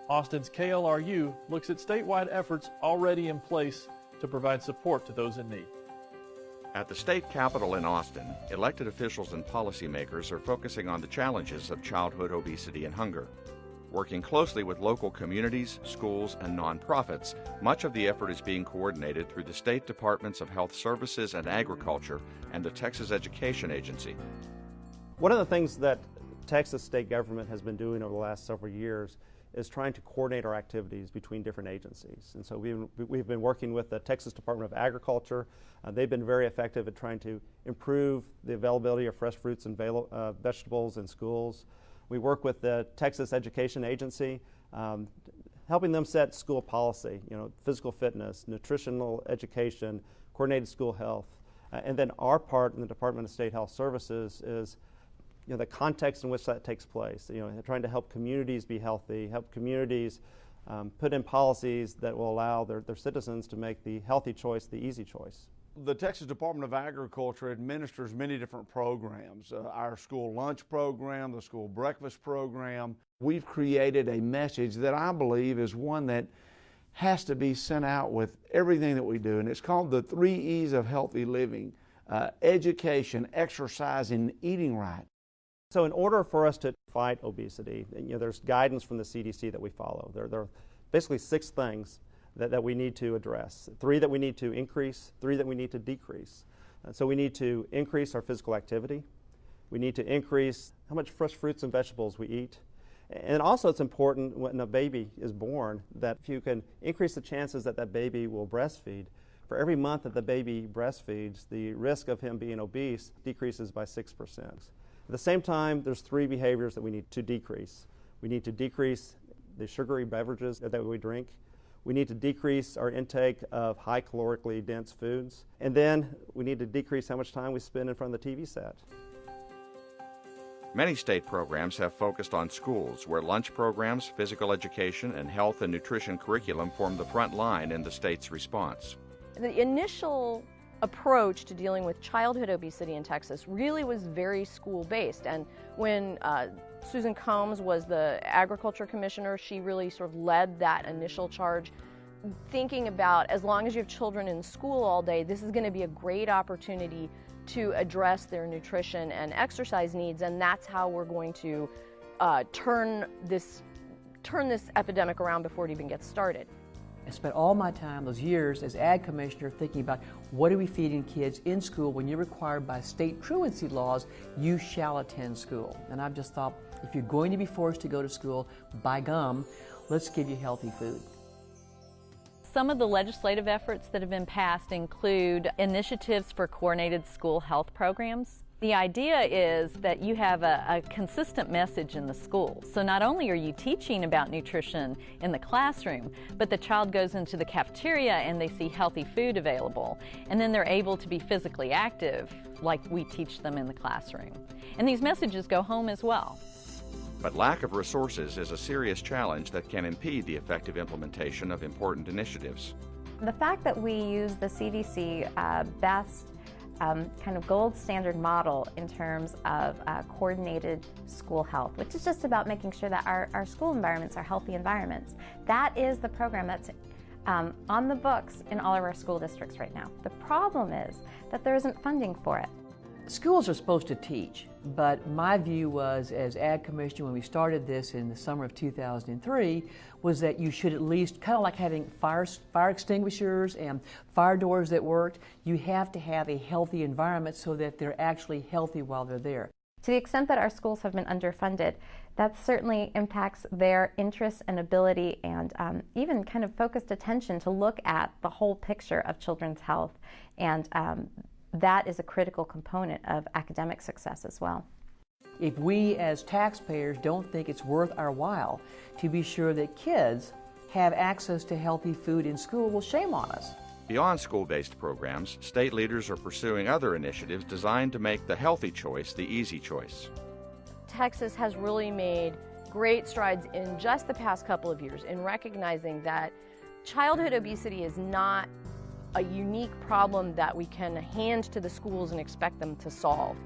Austin's KLRU looks at statewide efforts already in place to provide support to those in need. At the state capitol in Austin, elected officials and policymakers are focusing on the challenges of childhood obesity and hunger. Working closely with local communities, schools, and nonprofits, much of the effort is being coordinated through the State Departments of Health Services and Agriculture and the Texas Education Agency. One of the things that Texas state government has been doing over the last several years is trying to coordinate our activities between different agencies. And so we've been working with the Texas Department of Agriculture. They've been very effective at trying to improve the availability of fresh fruits and vegetables in schools. We work with the Texas Education Agency, helping them set school policy, physical fitness, nutritional education, coordinated school health. And then our part in the Department of State Health Services is the context in which that takes place, trying to help communities be healthy, help communities put in policies that will allow their citizens to make the healthy choice the easy choice. The Texas Department of Agriculture administers many different programs. Our school lunch program, the school breakfast program. We've created a message that I believe is one that has to be sent out with everything that we do, and it's called the 3 E's of healthy living: education, exercise, and eating right. So in order for us to fight obesity, there's guidance from the CDC that we follow. There are basically 6 things that we need to address. 3 that we need to increase, 3 that we need to decrease. And so we need to increase our physical activity. We need to increase how much fresh fruits and vegetables we eat. And also it's important when a baby is born that if you can increase the chances that that baby will breastfeed, for every month that the baby breastfeeds, the risk of him being obese decreases by 6%. At the same time, there's 3 behaviors that we need to decrease. We need to decrease the sugary beverages that we drink. We need to decrease our intake of high calorically dense foods. And then we need to decrease how much time we spend in front of the TV set. Many state programs have focused on schools, where lunch programs, physical education, and health and nutrition curriculum form the front line in the state's response. The initial approach to dealing with childhood obesity in Texas really was very school-based. And when Susan Combs was the agriculture commissioner, she really sort of led that initial charge, thinking about, as long as you have children in school all day, this is going to be a great opportunity to address their nutrition and exercise needs, and that's how we're going to turn this epidemic around before it even gets started. I spent all my time, those years as ag commissioner, thinking about what are we feeding kids in school when you're required by state truancy laws, you shall attend school. And I've just thought, if you're going to be forced to go to school, by gum, let's give you healthy food. Some of the legislative efforts that have been passed include initiatives for coordinated school health programs. The idea is that you have a consistent message in the school. So not only are you teaching about nutrition in the classroom, but the child goes into the cafeteria and they see healthy food available. And then they're able to be physically active like we teach them in the classroom. And these messages go home as well. But lack of resources is a serious challenge that can impede the effective implementation of important initiatives. The fact that we use the CDC best kind of gold standard model in terms of coordinated school health, which is just about making sure that our school environments are healthy environments. That is the program that's on the books in all of our school districts right now. The problem is that there isn't funding for it. Schools are supposed to teach, but my view was, as ag commissioner when we started this in the summer of 2003, was that you should at least, kind of like having fire extinguishers and fire doors that worked, you have to have a healthy environment so that they're actually healthy while they're there. To the extent that our schools have been underfunded, that certainly impacts their interest and ability and even kind of focused attention to look at the whole picture of children's health, and that is a critical component of academic success as well. If we as taxpayers don't think it's worth our while to be sure that kids have access to healthy food in school, well, shame on us. Beyond school-based programs, state leaders are pursuing other initiatives designed to make the healthy choice the easy choice. Texas has really made great strides in just the past couple of years in recognizing that childhood obesity is not a unique problem that we can hand to the schools and expect them to solve.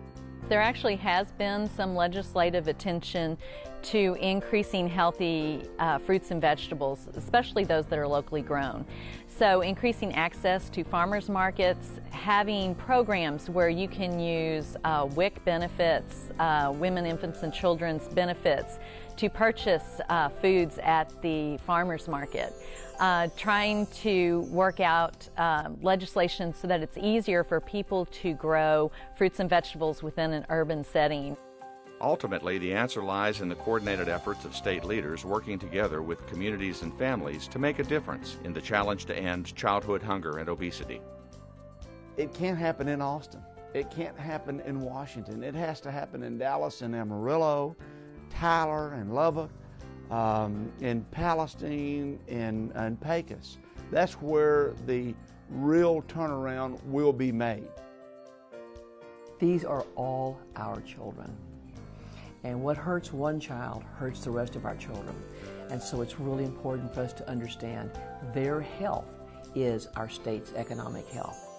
There actually has been some legislative attention to increasing healthy fruits and vegetables, especially those that are locally grown. So increasing access to farmers markets, having programs where you can use WIC benefits, women, infants, and children's benefits to purchase foods at the farmers market. Trying to work out legislation so that it's easier for people to grow fruits and vegetables within an urban setting. Ultimately, the answer lies in the coordinated efforts of state leaders working together with communities and families to make a difference in the challenge to end childhood hunger and obesity. It can't happen in Austin. It can't happen in Washington. It has to happen in Dallas and Amarillo, Tyler and Lubbock, in Palestine and Pecos. That's where the real turnaround will be made. These are all our children. And what hurts one child hurts the rest of our children. And so it's really important for us to understand their health is our state's economic health.